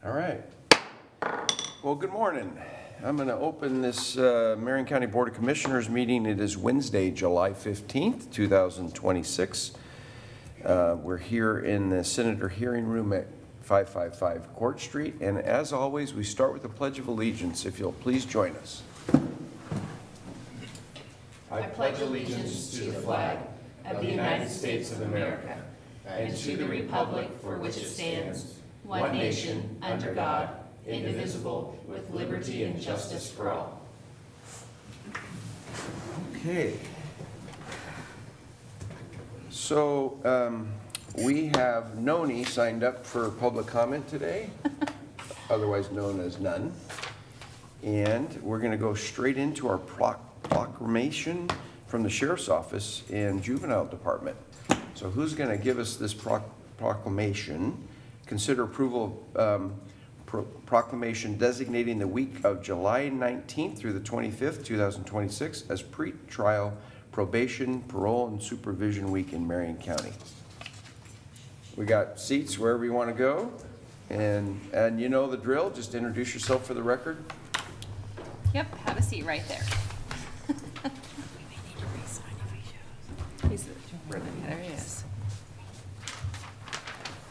All right. Well, good morning. I'm going to open this Marion County Board of Commissioners meeting. It is Wednesday, July 15th, 2026. We're here in the Senator Hearing Room at 555 Court Street. And as always, we start with the Pledge of Allegiance. If you'll please join us. I pledge allegiance to the flag of the United States of America and to the republic for which it stands, one nation, under God, indivisible, with liberty and justice for all. Okay. So we have Noni signed up for public comment today, otherwise known as none. And we're going to go straight into our proclamation from the Sheriff's Office and Juvenile Department. So who's going to give us this proclamation? Consider approval of proclamation designating the week of July 19th through the 25th, 2026 as pre-trial probation, parole, and supervision week in Marion County. We got seats wherever you want to go. And you know the drill. Just introduce yourself for the record. Yep, have a seat right there. There he is.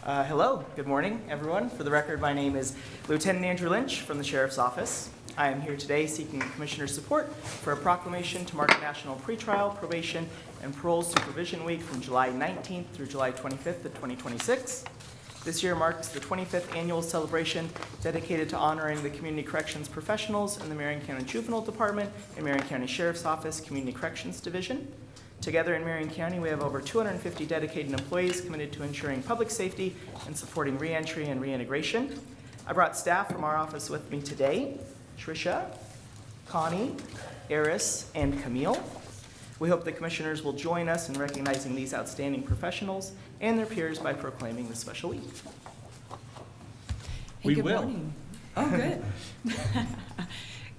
Hello, good morning, everyone. For the record, my name is Lieutenant Andrew Lynch from the Sheriff's Office. I am here today seeking Commissioner support for a proclamation to mark National Pretrial, Probation, and Parole Supervision Week from July 19th through July 25th of 2026. This year marks the 25th annual celebration dedicated to honoring the community corrections professionals in the Marion County Juvenile Department and Marion County Sheriff's Office Community Corrections Division. Together in Marion County, we have over 250 dedicated employees committed to ensuring public safety and supporting reentry and reintegration. I brought staff from our office with me today: Tricia, Connie, Eris, and Camille. We hope the commissioners will join us in recognizing these outstanding professionals and their peers by proclaiming this special week. Hey, good morning. Oh, good.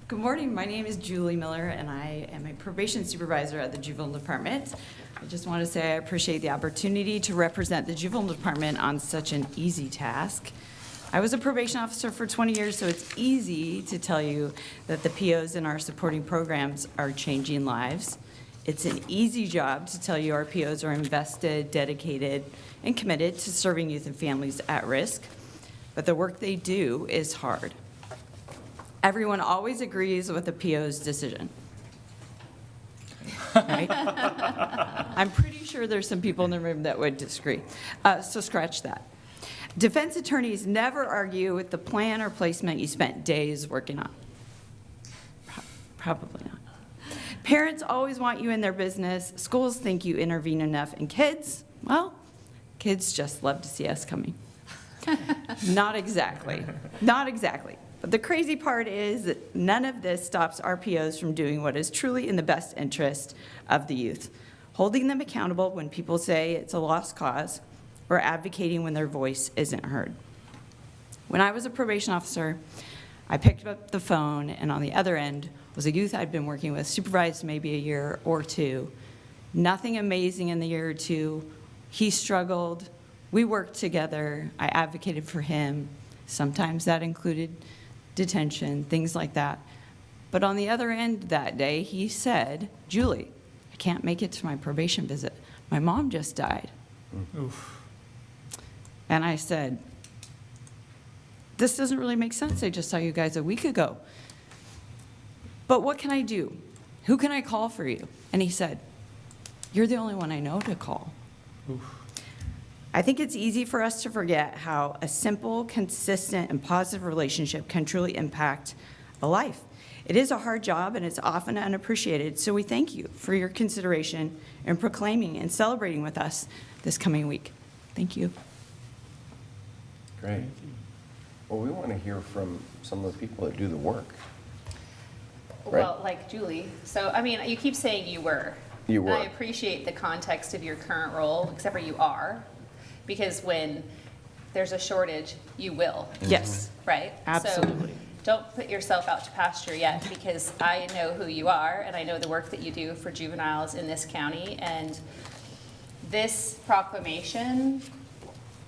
Good morning. My name is Julie Miller, and I am a probation supervisor at the Juvenile Department. I just want to say I appreciate the opportunity to represent the Juvenile Department on such an easy task. I was a probation officer for 20 years, so it's easy to tell you that the POs in our supporting programs are changing lives. It's an easy job to tell you our POs are invested, dedicated, and committed to serving youth and families at risk, but the work they do is hard. Everyone always agrees with the PO's decision. Right? I'm pretty sure there's some people in the room that would disagree, so scratch that. Defense attorneys never argue with the plan or placement you spent days working on. Probably not. Parents always want you in their business. Schools think you intervene enough. And kids, well, kids just love to see us coming. Not exactly. Not exactly. But the crazy part is that none of this stops RPOs from doing what is truly in the best interest of the youth, holding them accountable when people say it's a lost cause, or advocating when their voice isn't heard. When I was a probation officer, I picked up the phone, and on the other end was a youth I'd been working with, supervised maybe a year or two. Nothing amazing in the year or two. He struggled. We worked together. I advocated for him. Sometimes that included detention, things like that. But on the other end that day, he said, "Julie, I can't make it to my probation visit. My mom just died." Oof. And I said, "This doesn't really make sense. I just saw you guys a week ago. But what can I do? Who can I call for you?" And he said, "You're the only one I know to call." Oof. I think it's easy for us to forget how a simple, consistent, and positive relationship can truly impact a life. It is a hard job, and it's often unappreciated, so we thank you for your consideration in proclaiming and celebrating with us this coming week. Thank you. Great. Well, we want to hear from some of the people that do the work. Right? Well, like Julie. So, I mean, you keep saying you were. You were. And I appreciate the context of your current role, except for you are. Because when there's a shortage, you will. Yes. Right? Absolutely. So don't put yourself out to pasture yet, because I know who you are, and I know the work that you do for juveniles in this county. And this proclamation,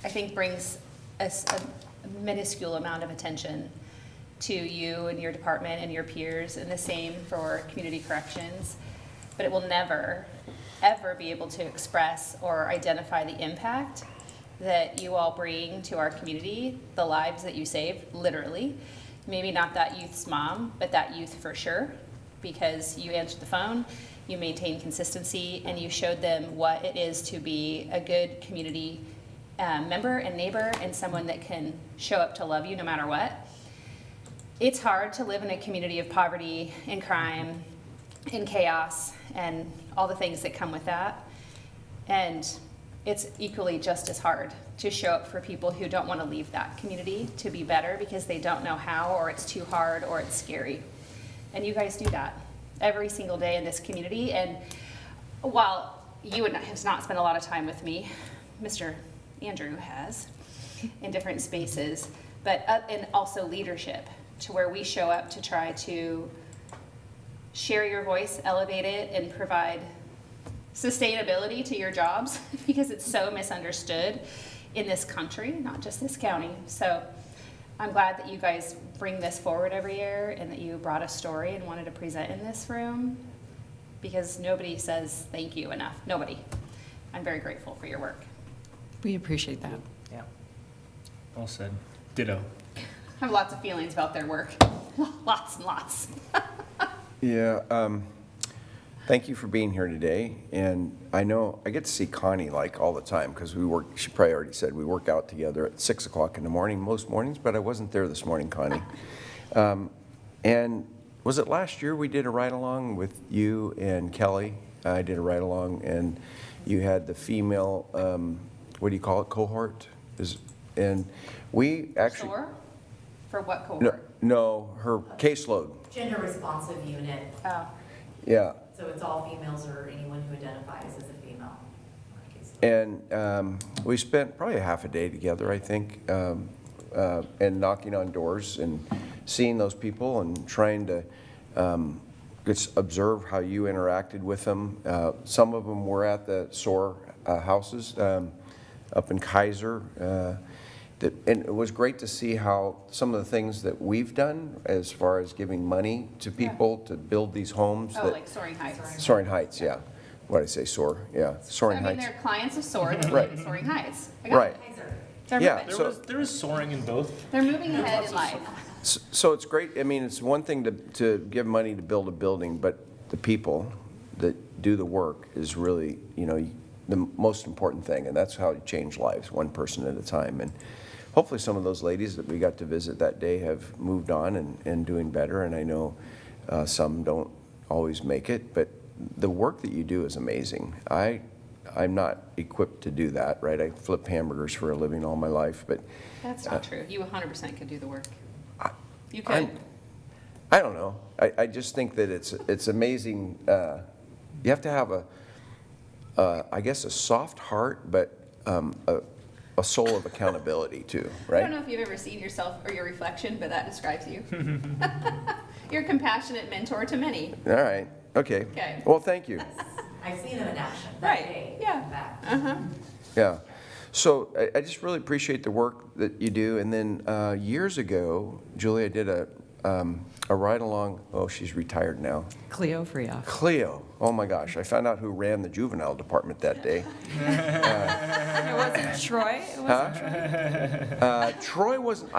I think, brings a minuscule amount of attention to you and your department and your peers, and the same for community corrections. But it will never, ever be able to express or identify the impact that you all bring to our community, the lives that you save, literally. Maybe not that youth's mom, but that youth for sure, because you answered the phone, you maintained consistency, and you showed them what it is to be a good community member and neighbor, and someone that can show up to love you no matter what. It's hard to live in a community of poverty and crime and chaos and all the things that come with that. And it's equally just as hard to show up for people who don't want to leave that community to be better because they don't know how, or it's too hard, or it's scary. And you guys do that every single day in this community. And while you and I have not spent a lot of time with me, Mr. Andrew has in different spaces, but and also leadership, to where we show up to try to share your voice, elevate it, and provide sustainability to your jobs because it's so misunderstood in this country, not just this county. So I'm glad that you guys bring this forward every year and that you brought a story and wanted to present in this room, because nobody says thank you enough. Nobody. I'm very grateful for your work. We appreciate that. Yeah. Well said. Ditto. I have lots of feelings about their work. Lots and lots. Yeah, thank you for being here today. And I know I get to see Connie like all the time because we work, she probably already said, we work out together at 6 o'clock in the morning most mornings, but I wasn't there this morning, Connie. And was it last year we did a ride-along with you and Kelly? I did a ride-along, and you had the female, what do you call it, cohort? And we actually... Sore? For what cohort? No, her caseload. Gender responsive unit, Oh. Yeah. so it's all females or anyone who identifies as a female. And we spent probably a half a day together, I think, and knocking on doors and seeing those people and trying to just observe how you interacted with them. Some of them were at the SOAR houses up in Kaiser. And it was great to see how some of the things that we've done as far as giving money to people to build these homes. Oh, that, like Soaring Heights. Soaring Heights, yeah. What did I say, SOAR? Yeah, Soaring I mean, Heights. they're clients of SOAR that Right. live in Soaring Heights. I got Right. it. Kaiser. They're Yeah, moving. There was soaring in both. They're moving ahead in life. So it's great. I mean, it's one thing to give money to build a building, but the people that do the work is really, you know, the most important thing. And that's how you change lives, one person at a time. And hopefully some of those ladies that we got to visit that day have moved on and doing better. And I know some don't always make it, but the work that you do is amazing. I'm not equipped to do that, right? I flip hamburgers for a living all my life, but That's not true. You 100% could do the work. You I'm- could. I don't know. I just think that it's amazing. You have to have I guess a soft heart, but a soul of accountability too, I right? don't know if you've ever seen yourself or your reflection, but that describes you. You're a compassionate mentor to many. All right. Okay. Okay. Well, thank you. I've seen them in action that Right, day. yeah. In fact. Yeah. So I just really appreciate the work that you do. And then years ago, Julia did a ride-along. Oh, she's retired now. Cleo Freoff. Cleo. Oh my gosh, I found out who ran the juvenile department that day. It wasn't Troy? It wasn't Troy? Troy wasn't,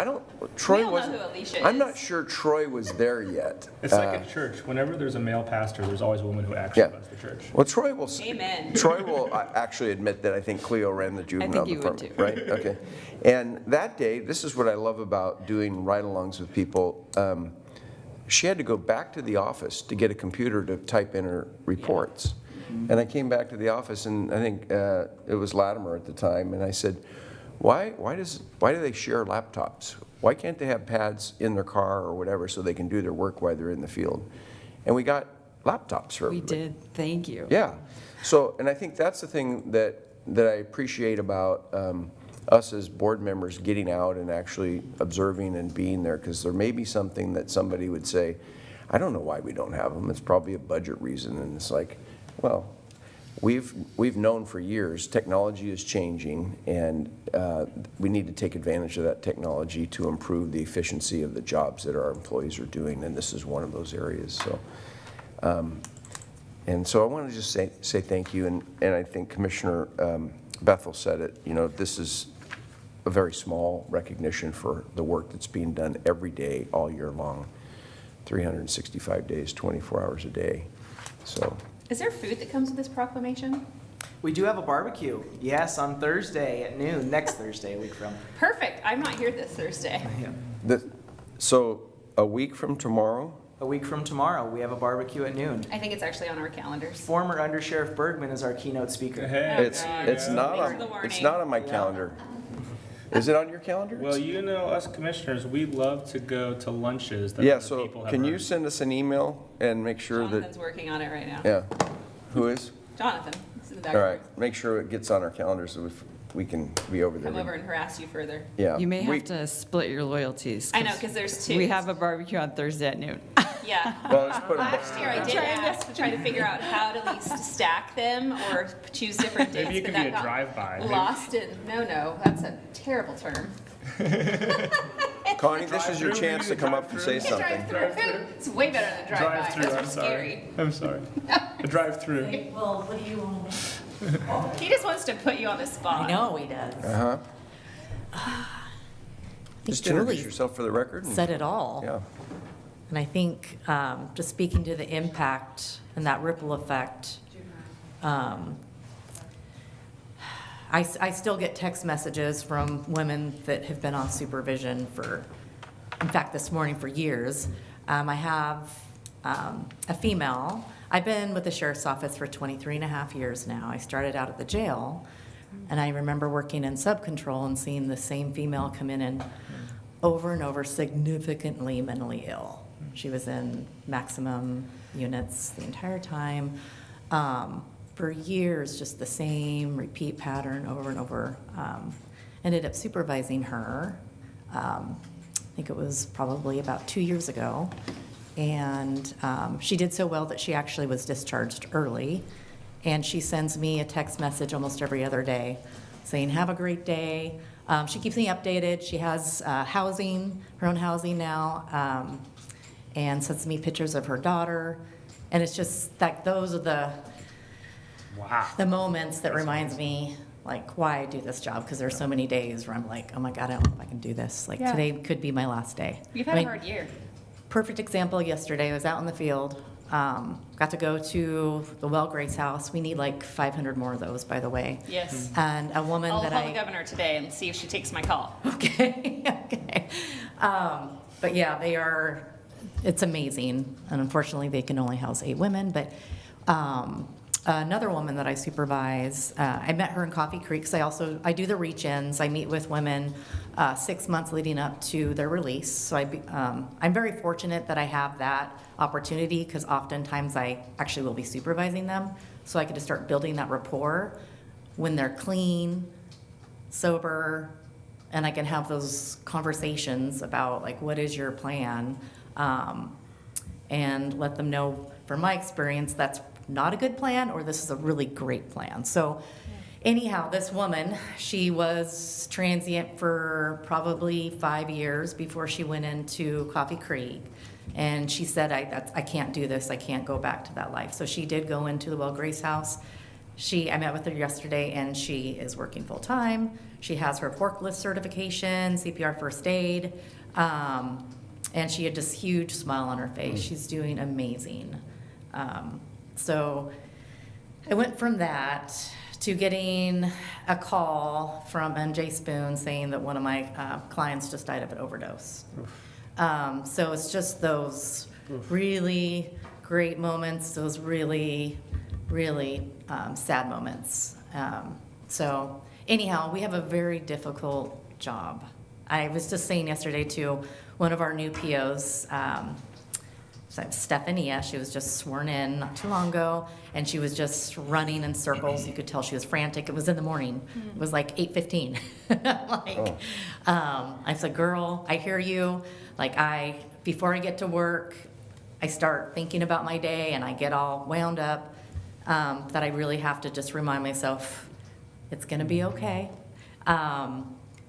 Troy We all know wasn't. who Alicia I'm not is. sure Troy was there yet. It's like a church. Whenever there's a male pastor, there's always a woman who actually Yeah. runs the church. Well, Troy will. Amen. Troy will actually admit that I think Cleo ran the juvenile you would department, too. right? Okay. And that day, this is what I love about doing ride-alongs with people. She had to go back to the office to get a computer to type in her reports. And I came back to the office, and I think it was Latimer at the time, and I said, why do they share laptops? Why can't they have pads in their car or whatever so they can do their work while they're in the field? And we got laptops for We everybody. did, thank you. Yeah. So, and I think that's the thing that I appreciate about us as board members getting out and actually observing and being there, because there may be something that somebody would say, I don't know why we don't have them. It's probably a budget reason. And it's like, well, we've known for years, technology is changing, and we need to take advantage of that technology to improve the efficiency of the jobs that our employees are doing, and this is one of those areas. So, and so I want to just say thank you, and I think Commissioner Bethel said it. You know, this is a very small recognition for the work that's being done every day, all year long, 365 days, 24 hours a day. So. Is there food that comes with this proclamation? We do have a barbecue, yes, on Thursday at noon, next Thursday, a week from. Perfect. I'm not here this Thursday. Yeah. So a week from tomorrow? A week from tomorrow, we have a barbecue at noon. I think it's actually on our calendars. Former Under Sheriff Bergman is our keynote speaker. It's not Thanks for the on, warning. it's not on my calendar. Is it on your calendar? Well, you know, us commissioners, we love to go to lunches that Yeah, other so people have can you earned. send us an email and make sure Jonathan's that, working on it right now. yeah, who is? Jonathan, this is the back. All right, make sure it gets on our calendar so we can be over there. Come over and harass you further. Yeah. You may we- have to split your loyalties. I know, because there's two. We have a barbecue on Thursday at noon. Yeah. Well, let's put 'em- Last year I did ask to try to figure out how to at least stack them or choose different dates. Maybe it but could be that a got drive-by. Maybe- Lost in, no, that's a terrible term. Connie, this is your Drive-through, chance to maybe come up and say something. Drive-through. It's way better than drive-by. Drive-through, Those I'm are sorry. scary. I'm sorry. A drive-through. Like, well, what do you want? He just wants to put you on the spot. I know he does. Uh-huh. I think Just introduce Julie yourself for the record. and- said it all. Yeah. And I think, just speaking to the impact and that ripple effect, I still get text messages from women that have been on supervision for, in fact, this morning for years. I have a female. I've been with the sheriff's office for 23 and a half years now. I started out at the jail, and I remember working in sub-control and seeing the same female come in and over, significantly mentally ill. She was in maximum units the entire time. For years, just the same repeat pattern over and over. Ended up supervising her. I think it was probably about 2 years ago. And she did so well that she actually was discharged early. And she sends me a text message almost every other day saying, "Have a great day." She keeps me updated. She has housing, her own housing now, and sends me pictures of her daughter. And it's just like those are Wow. the moments that reminds me like why I do this job, because there's so many days where I'm like, oh my God, I don't know if I can do this. Like Yeah. today could be my last day. You've I had a mean, hard year. perfect example yesterday, I was out in the field, got to go to the Well Grace house. We need like 500 more of those, by the way. Yes. And a woman I'll that call the governor today and see if she takes my call. Okay, okay. But yeah, they are, it's amazing. And unfortunately, they can only house 8 women. But another woman that I supervise, I met her in Coffee Creek, because I do the reach-ins. I meet with women 6 months leading up to their release. So I'm very fortunate that I have that opportunity, because oftentimes I actually will be supervising them. So I get to start building that rapport when they're clean, sober, and I can have those conversations about like, what is your plan? And let them know, from my experience, that's not a good plan, or this is a really great plan. So anyhow, this woman, she was transient for probably 5 years before she went into Coffee Creek. And she said, I can't do this, I can't go back to that life. So she did go into the Well Grace house. I met with her yesterday, and she is working full-time. She has her forklift certification, CPR first aid, and she had this huge smile on her face. She's doing amazing. So I went from that to getting a call from MJ Spoon saying that one of my clients just died of an overdose. So it's just those really great moments, those really sad moments. So anyhow, we have a very difficult job. I was just saying yesterday to one of our new POs, Stephania, she was just sworn in not too long ago, and she was just running in circles. You could tell she was frantic. It was in the morning. It was like 8:15. I said, girl, I hear you. Like before I get to work, I start thinking about my day and I get all wound up. that I really have to just remind myself, it's gonna be okay.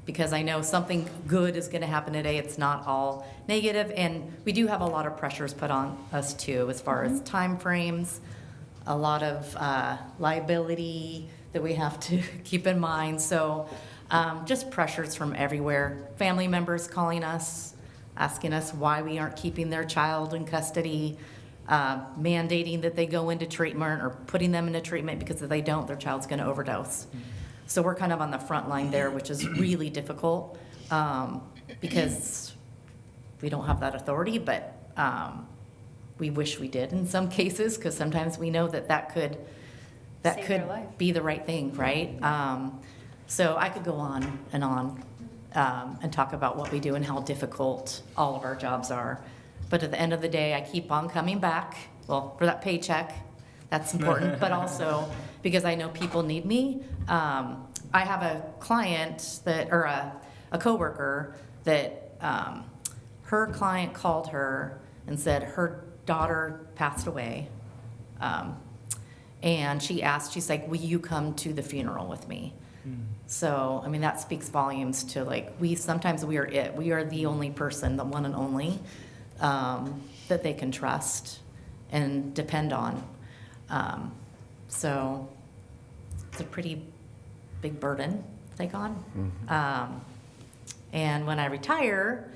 Because I know something good is gonna happen today, it's not all negative, and we do have a lot of pressures put on us too, as far as timeframes, a lot of liability that we have to keep in mind, so just pressures from everywhere. Family members calling us, asking us why we aren't keeping their child in custody, mandating that they go into treatment or putting them into treatment, because if they don't, their child's gonna overdose. So we're kind of on the front line there, which is really difficult, because we don't have that authority, but we wish we did in some cases, because sometimes we know that Save their life. be the right thing, right? So I could go on, and talk about what we do and how difficult all of our jobs are. But at the end of the day, I keep on coming back, well, for that paycheck, that's important, but also because I know people need me. I have a client or a coworker that her client called her and said her daughter passed away. And she's like, will you come to the funeral with me? So, I mean, that speaks volumes to like, sometimes we are the only person, the one and only, that they can trust and depend on. So it's a pretty big burden to take on. And when I retire,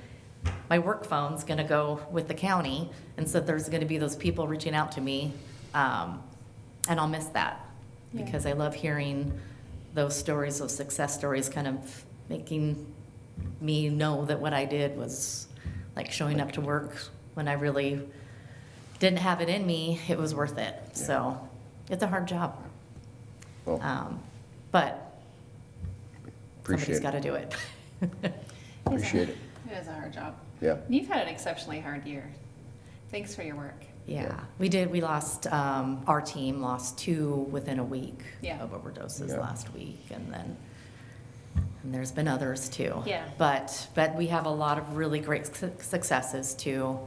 my work phone's gonna go with the county, and so there's gonna be those people reaching out to me, and I'll miss that, because I love hearing those stories, those success stories, kind of making me know that what I did was like showing up to work when I really didn't have it in me, it was worth it. So it's a hard job. Well, But appreciate somebody's got to do it. Appreciate it. It is a hard job. Yeah. You've had an exceptionally hard year. Thanks for your work. Yeah, we did. We lost, our team lost 2 within a week Yeah. of overdoses Yeah. last week, and there's been others too. Yeah. But we have a lot of really great successes too.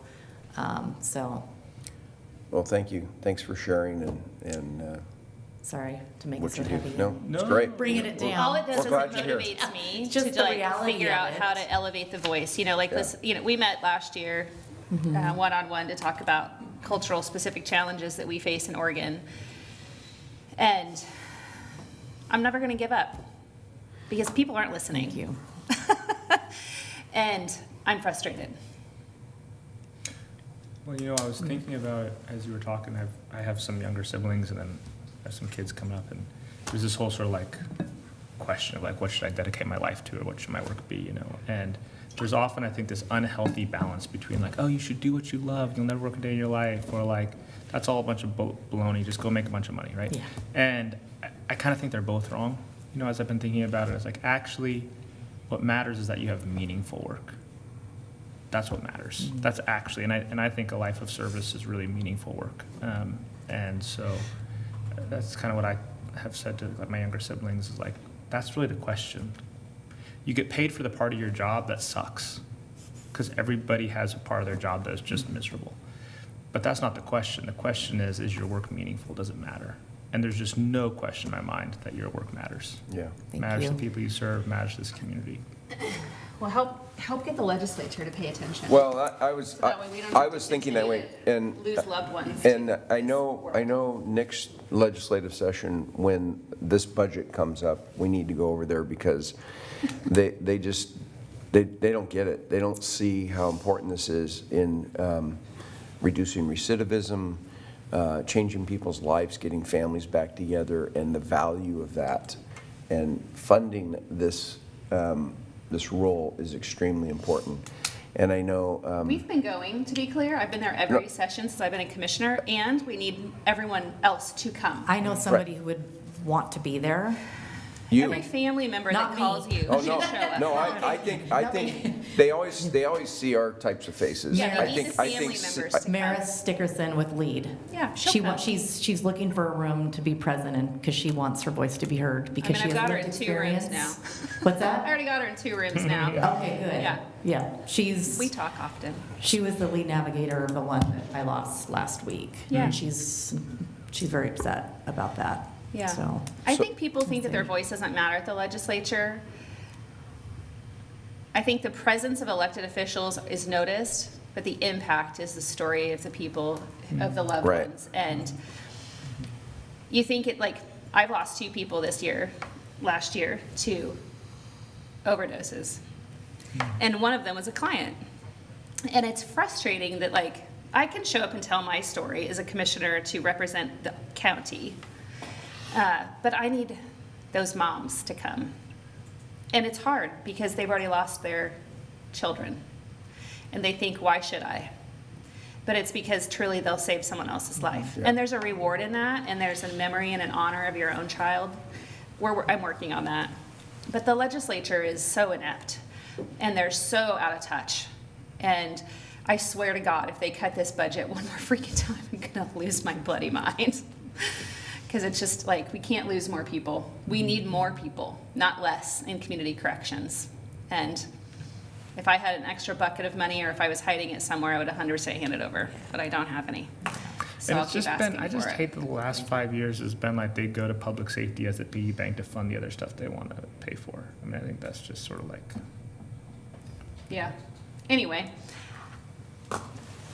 So, Well, thank you. Thanks for sharing and sorry to make it what so you do. heavy. No, it's No. great. Bringing it down. All it does We're is it glad you're here. motivates me It's just to the like reality figure of out it. how to elevate the voice. You know, like Yeah. this, you know, we met last year, one-on-one to talk about cultural specific challenges that we face in Oregon. And I'm never gonna give up because people aren't listening. Thank you. And I'm frustrated. Well, you know, I was thinking about it as you were talking. I have some younger siblings, and then I have some kids coming up, and there's this whole sort of like question of like, what should I dedicate my life to, or what should my work be, you know? And there's often, I think, this unhealthy balance between like, oh, you should do what you love, you'll never work a day in your life, or like, that's all a bunch of baloney, just go make a bunch of money, right? Yeah. And I kind of think they're both wrong. You know, as I've been thinking about it, it's like, actually, what matters is that you have meaningful work. That's what matters. That's actually, and I think a life of service is really meaningful work. And so that's kind of what I have said to like, my younger siblings is like, that's really the question. You get paid for the part of your job that sucks, because everybody has a part of their job that is just miserable. But that's not the question. The question is your work meaningful? Does it matter? And there's just no question in my mind that your work matters. Yeah. Thank Matters you. to the people you serve, matters to this community. Well, help get the legislature to pay attention. Well, I was, That way we don't I have to was thinking that way, continue and, Lose loved ones. and I know next legislative session, when this budget comes up, we need to go over there, because they don't get it. They don't see how important this is in reducing recidivism, changing people's lives, getting families back together, and the value of that. And funding this role is extremely important. And I know, We've been going, to be clear. I've been there every session since I've been a commissioner, and we need everyone else to come. I know somebody who would want to be there. Every family member Not that me. calls you oh, should no, show up. no, I think they always see our types of faces. Yeah, I we need think- the I family think members to come. Maris Stickerson with LEAD. Yeah, she'll She come. she's looking for a room to be present in, because she wants her voice to be heard, because I she mean, has I've got her lived in 2 rooms experience. now. What's I that? already got her in 2 rooms now. Okay, good. Yeah. Yeah, We talk often. she was the lead navigator of the one that I lost last week. Yeah. And she's she's very upset about that. Yeah. So, I think people think that their voice doesn't matter at the legislature. I think the presence of elected officials is noticed, but the impact is the story of the people, of the loved Right. ones. And you think it, like, I've lost 2 people last year, to overdoses. And one of them was a client. And it's frustrating that, like, I can show up and tell my story as a commissioner to represent the county, but I need those moms to come. And it's hard because they've already lost their children. And they think, why should I? But it's because truly they'll save someone else's life. Yeah. And there's a reward in that, and there's a memory and an honor of your own child. I'm working on that. But the legislature is so inept, and they're so out of touch. And I swear to God, if they cut this budget one more freaking time, I'm gonna lose my bloody mind. Because it's just like, we can't lose more people. We need more people, not less, in community corrections. And if I had an extra bucket of money, or if I was hiding it somewhere, I would 100% hand it over, but I don't have any. So And I'll it's keep just been, asking I just for it. hate that the last 5 years has been like they go to public safety as a piggy bank to fund the other stuff they want to pay for. I mean, I think that's just sort of like, Yeah. Anyway,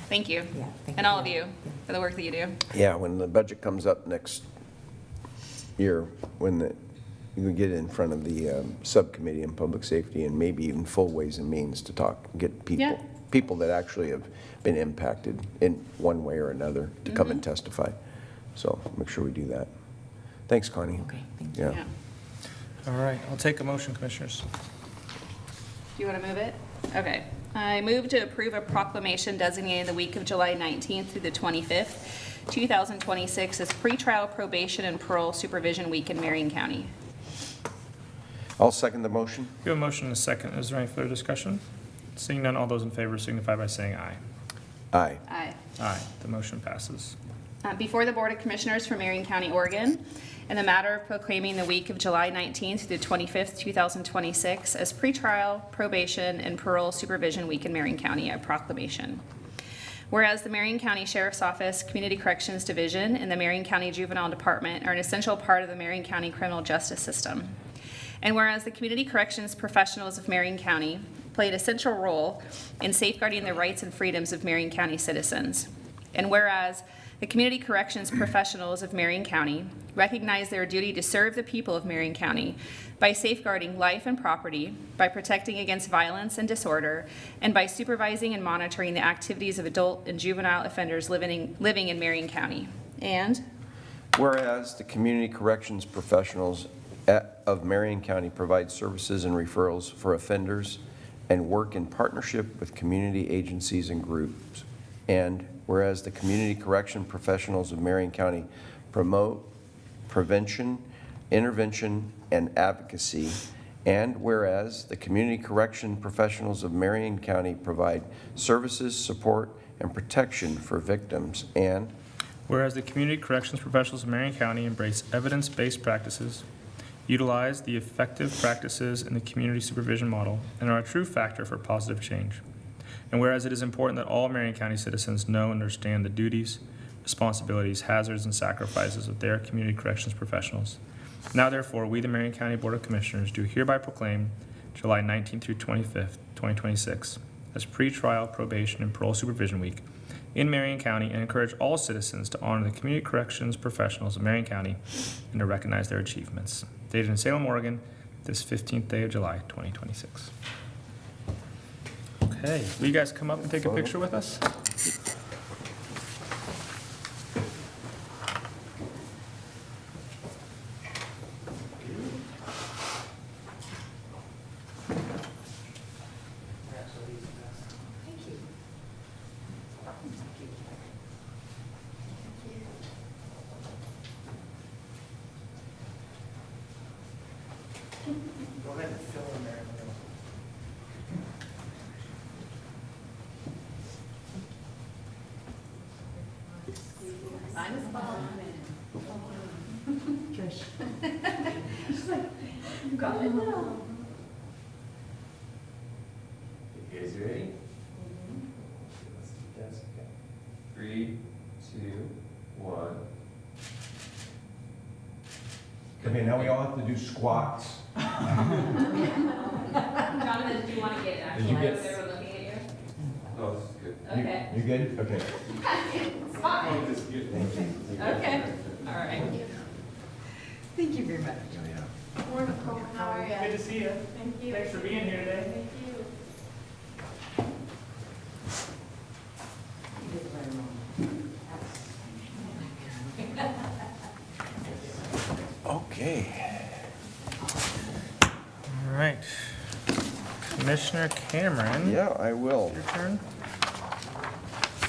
thank you. Yeah, thank And all of you. you for the work that you do. Yeah, when the budget comes up next year, you get in front of the subcommittee on public safety and maybe even full Ways and Means to talk, get Yeah. people that actually have been impacted in one way or another to come and testify. So make sure we do that. Thanks, Connie. okay, thank you. Yeah. Yeah. all right, I'll take a motion, commissioners. Do you want to move it? Okay. I move to approve a proclamation designating the week of July 19th through the 25th, 2026 as pretrial probation and parole supervision week in Marion County. I'll second the motion. We have a motion and a second. Is there any further discussion? Seeing none, all those in favor signify by saying aye. Aye. Aye. Aye, the motion passes. Before the Board of Commissioners for Marion County, Oregon, in the matter of proclaiming the week of July 19th through the 25th, 2026 as pretrial, probation, and parole supervision week in Marion County, a proclamation. Whereas the Marion County Sheriff's Office, Community Corrections Division, and the Marion County Juvenile Department are an essential part of the Marion County criminal justice system. And whereas the community corrections professionals of Marion County played a central role in safeguarding the rights and freedoms of Marion County citizens. And whereas the community corrections professionals of Marion County recognize their duty to serve the people of Marion County by safeguarding life and property, by protecting against violence and disorder, and by supervising and monitoring the activities of adult and juvenile offenders living in Marion County. And Whereas the community corrections professionals of Marion County provide services and referrals for offenders and work in partnership with community agencies and groups. And whereas the community correction professionals of Marion County promote prevention, intervention, and advocacy. And whereas the community correction professionals of Marion County provide services, support, and protection for victims. And Whereas the community corrections professionals of Marion County embrace evidence-based practices, utilize the effective practices in the community supervision model, and are a true factor for positive change. And whereas it is important that all Marion County citizens know and understand the duties, responsibilities, hazards, and sacrifices of their community corrections professionals. Now therefore, we, the Marion County Board of Commissioners, do hereby proclaim July 19th through 25th, 2026, as pretrial probation and parole supervision week in Marion County, and encourage all citizens to honor the community corrections professionals of Marion County and to recognize their achievements. Dated in Salem, Oregon, this 15th day of July, 2026. Okay, will you guys come up and take a picture with us? Go ahead and fill in there. You guys ready? Yes, okay. 3, 2, 1. Okay, now we all have to do squats. Jonathan, do you want to get Did you get- They were looking at you? No, this is good. Okay. You good? Okay. It's fine. Okay, all right. Thank you very much. Wonderful, how are you? Good to see you. Thank you. Thanks for being here today. Thank you. Okay. All right. Commissioner Cameron. Yeah, I will. Your turn.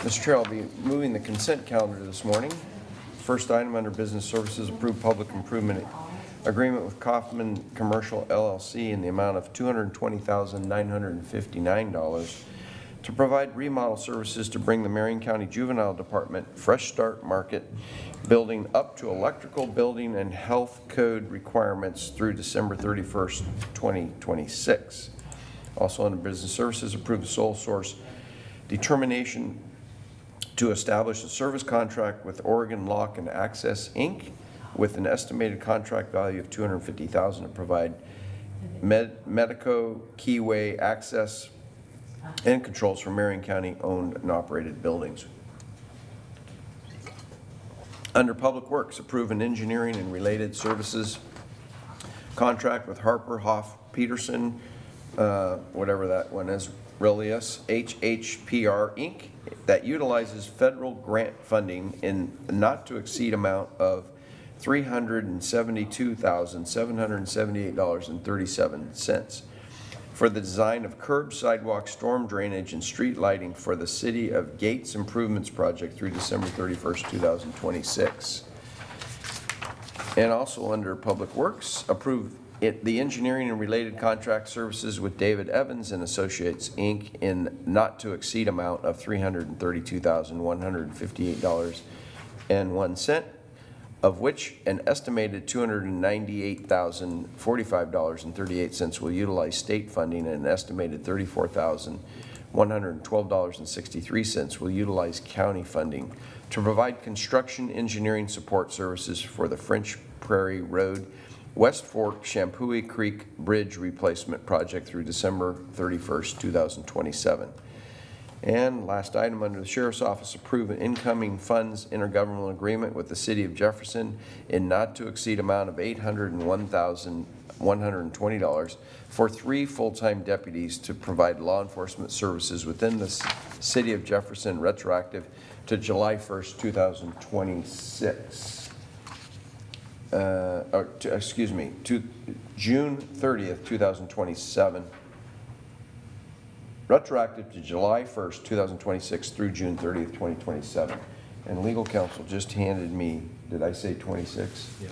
Mr. Chair, I'll be moving the consent calendar this morning. First item under business services, approved public improvement agreement with Kaufman Commercial LLC in the amount of $220,959 to provide remodel services to bring the Marion County Juvenile Department Fresh Start Market building up to electrical, building, and health code requirements through December 31st, 2026. Also under business services, approve the sole source determination to establish a service contract with Oregon Lock and Access, Inc., with an estimated contract value of $250,000 to provide Medico Keyway access and controls for Marion County owned and operated buildings. Under Public Works, approve an engineering and related services contract with Harper Hoff Peterson, whatever that one is, Relius HHPR Inc., that utilizes federal grant funding in a not to exceed amount of $372,778.37 for the design of curb, sidewalk, storm drainage, and street lighting for the City of Gates Improvements Project through December 31st, 2026. And also under Public Works, approve the engineering and related contract services with David Evans and Associates, Inc. in not to exceed amount of $332,158.01, of which an estimated $298,045.38 will utilize state funding and an estimated $34,112.63 will utilize county funding to provide construction engineering support services for the French Prairie Road West Fork Shampooey Creek Bridge Replacement Project through December 31st, 2027. And last item under the Sheriff's Office, approve an incoming funds intergovernmental agreement with the City of Jefferson in not to exceed amount of $801,120 for 3 full-time deputies to provide law enforcement services within the City of Jefferson retroactive to July 1st, 2026. To June 30th, 2027. Retroactive to July 1st, 2026 through June 30th, 2027. And legal counsel just handed me, did I say 26? Yes.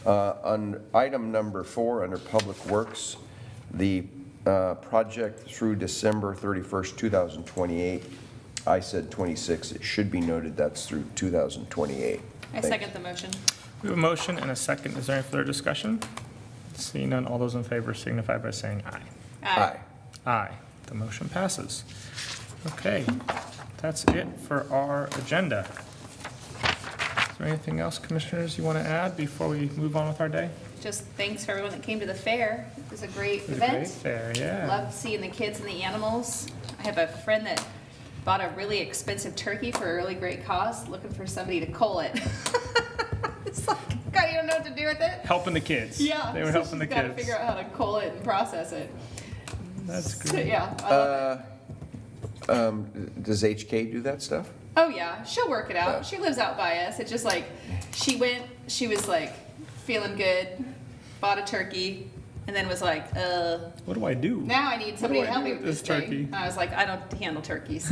On item number 4 under Public Works, the project through December 31st, 2028. I said 26. It should be noted that's through 2028. I second the motion. We have a motion and a second. Is there any further discussion? Seeing none, all those in favor signify by saying aye. Aye. Aye. The motion passes. Okay, that's it for our agenda. Is there anything else, commissioners, you want to add before we move on with our day? Just thanks for everyone that came to the fair. It was a great It was a event. great fair, yeah. Love seeing the kids and the animals. I have a friend that bought a really expensive turkey for a really great cause, looking for somebody to cull it. It's like, I don't even know what to do with it. Helping the kids. Yeah. They were so helping the she's gotta kids. figure out how to cull it and process it. That's So, great. yeah, I love it. Does HK do that stuff? Oh yeah, she'll work it out. Yeah. She lives out by us. It's just like, she was like feeling good, bought a turkey, and then was like, What do I do? now I need somebody do to I help do me with with this this thing. turkey? And I was like, I don't handle turkeys.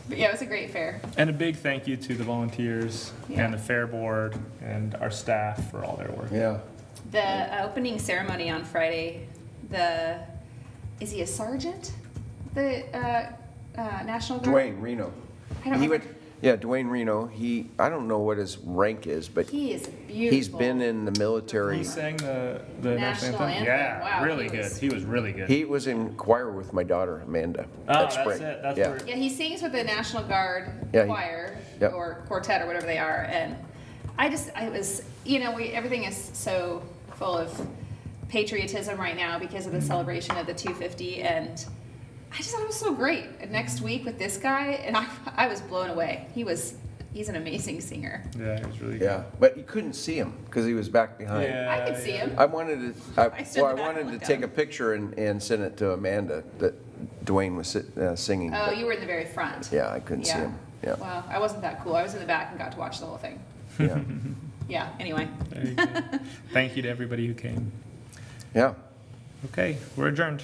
But yeah, it was a great fair. And a big thank you to the volunteers Yeah. and the fair board and our staff for all their work. Yeah. The opening ceremony on Friday, is he a sergeant? The National Guard? Dwayne Reno. I don't He know. went, yeah, Dwayne Reno. I don't know what his rank is, but He is beautiful. he's been in the military. He sang the National anthem. Yeah, Wow, really he good. was- He was really good. He was in choir with my daughter, Amanda. Oh, that that's spring. it. That's Yeah. Yeah, he sings with the National Guard Yeah, choir yep. or quartet or whatever they are, and I was, you know, everything is so full of patriotism right now because of the celebration of the 250, and I just thought it was so great. And next week with this guy, and I was blown away. He's an amazing singer. Yeah, it was really good. Yeah, but you couldn't see him because he was back behind. I could see him. I wanted to, I stood in the back and wanted to looked take down. a picture and send it to Amanda that Dwayne was singing. Oh, but you were in the very front. Yeah, I couldn't see Yeah. him. Yeah, Well, I wasn't that cool. I was in the back and got to watch the whole thing. yeah, Yeah, anyway. Very good. Thank you to everybody who came. yeah. Okay, we're adjourned.